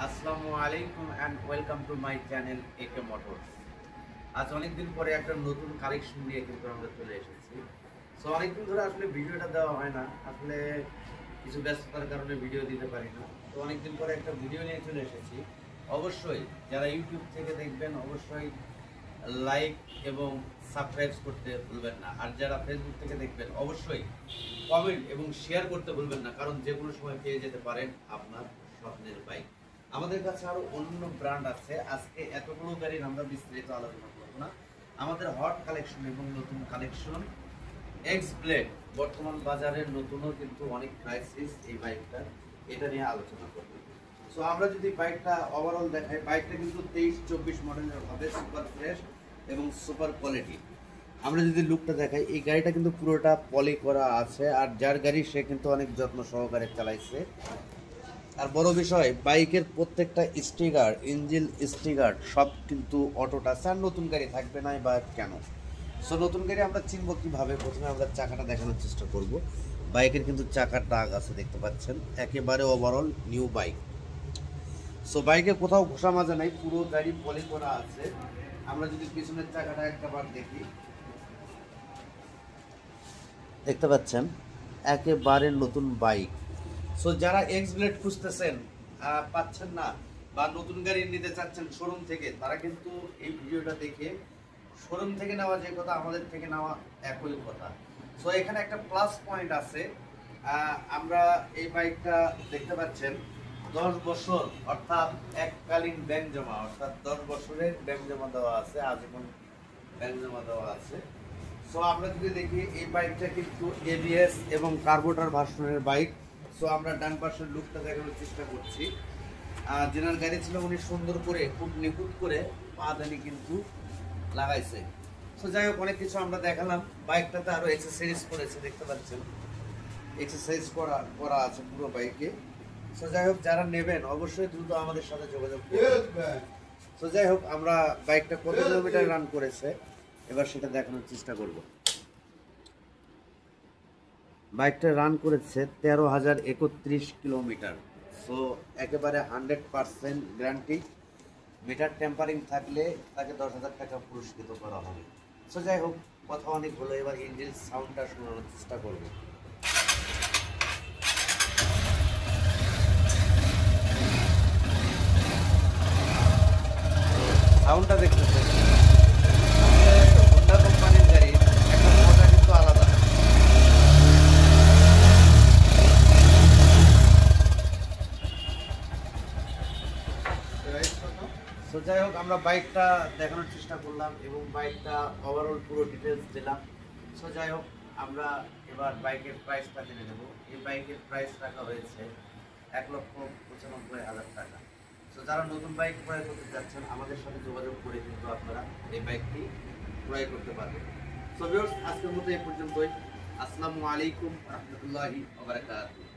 আসসালামু আলাইকুম and welcome to my channel A K motors. আজ অনেকদিন পরে একটা নতুন কালেকশন নিয়ে কিন্তু আমরা চলে এসেছি। সো অনেকদিন ধরে আসলে ভিডিওটা দেওয়া হয় না, আসলে কিছু ব্যস্ততার কারণে ভিডিও দিতে পারি না। তো অনেকদিন পরে একটা ভিডিও নিয়ে চলে এসেছি। অবশ্যই যারা ইউটিউব থেকে দেখবেন অবশ্যই লাইক এবং সাবস্ক্রাইব করতে ভুলবেন না, আর যারা ফেসবুক থেকে দেখবেন অবশ্যই কমেন্ট এবং শেয়ার করতে ভুলবেন না, কারণ যে কোনো সময় পেয়ে যেতে পারেন আপনার স্বপ্নের বাইক। আমাদের কাছে আরো অন্য ব্র্যান্ড আছে, আজকে এতগুলো গাড়ির আমরা বিস্তারিত আলোচনা করবো না। আমাদের হট কালেকশন এবং নতুন কালেকশন এক্স ব্লেড বর্তমান বাজারের নতুনও কিন্তু অনেক ক্রাইসিস এই বাইকটা, এটা নিয়ে আলোচনা করব। সো আমরা যদি বাইকটা ওভারঅল দেখাই, বাইকটা কিন্তু 23-24 মডেলের হবে, সুপার ফ্রেশ এবং সুপার কোয়ালিটি। আমরা যদি লুকটা দেখাই, এই গাড়িটা কিন্তু পুরোটা পলি করা আছে, আর যার গাড়ি সে কিন্তু অনেক যত্ন সহকারে চালাইছে। আর বড় বিষয়, বাইকের প্রত্যেকটা স্টিকার, ইঞ্জিন স্টিকার সব কিন্তু অটো টাচ। আর নতুন গাড়ি থাকবে না বা কেন? সো নতুন গাড়ি আমরা চিনব কিভাবে? প্রথমে আমরা চাকাটা দেখানোর চেষ্টা করব। বাইকের কিন্তু চাকার দাগ আছে, দেখতে পাচ্ছেন, একেবারে ওভারঅল নিউ বাইক। সো বাইকে কোথাও ঘষা মাজা নাই, পুরো গাড়ি পলি করা আছে। আমরা যদি পিছনের চাকাটা একবার দেখি, দেখতে পাচ্ছেন একেবারে নতুন বাইক। সো যারা এক্স ব্লেড খুঁজতেছেন, পাচ্ছেন না, বা নতুন গাড়ি নিতে চাচ্ছেন শোরুম থেকে, তারা কিন্তু এই ভিডিওটা দেখে শোরুম থেকে নেওয়া যে কথা, আমাদের থেকে নেওয়া একই কথা। সো এখানে একটা প্লাস পয়েন্ট আছে। আমরা এই বাইকটা দেখতে পাচ্ছেন 10 বছর অর্থাৎ এককালীন ব্যাংক জমা, অর্থাৎ 10 বছরের ব্যাংক জমা দেওয়া আছে, আজীবন ব্যাংক জমা দেওয়া আছে। সো আমরা যদি দেখি, এই বাইকটা কিন্তু এবিএস এবং কার্বোটার ভার্সনের বাইক। সো আমরা ডান পাশের লুকটা দেখানোর চেষ্টা করছি। যেনার গাড়ি ছিল উনি সুন্দর করে খুব নিখুঁত করে পাদানি কিন্তু লাগাইছে। সো যাই হোক, অনেক কিছু আমরা দেখালাম। বাইকটাতে আরো এক্সারসাইজ করেছে, দেখতে পাচ্ছেন এক্সারসাইজ করা আছে পুরো বাইকে। সো যাই হোক, যারা নেবেন অবশ্যই দ্রুত আমাদের সাথে যোগাযোগ করবেন। সো যাই হোক, আমরা বাইকটা কত কিলোমিটার রান করেছে এবার সেটা দেখানোর চেষ্টা করব। বাইকটা রান করেছে 13,031 কিলোমিটার। সো একেবারে 100% গ্যারান্টি। মিটার টেম্পারিং থাকলে তাকে 10,000 টাকা পুরস্কৃত করা হবে। সো যাই হোক, কথা অনেক হলো, এবার ইঞ্জিন সাউন্ডটা শোনানোর চেষ্টা করব। সাউন্ডটা দেখতেছেন, হোন্ডা কোম্পানির গাড়ি, একটা মজা কিন্তু আলাদা। সো যাই হোক, আমরা বাইকটা দেখানোর চেষ্টা করলাম এবং বাইকটা ওভারঅল পুরো ডিটেলস দিলাম। সো যাই হোক, আমরা এবার বাইকের প্রাইসটা জেনে নেব। এই বাইকের প্রাইস রাখা হয়েছে 1,95,000 টাকা। সো যারা নতুন বাইক ক্রয় করতে চাচ্ছেন আমাদের সাথে যোগাযোগ করে কিন্তু আপনারা এই বাইকটি ক্রয় করতে পারবেন। সো ভিউয়ার্স, আজকের মতো এই পর্যন্তই। আসসালামু আলাইকুম রহমতুল্লাহি ওয়া বারাকাতুহু।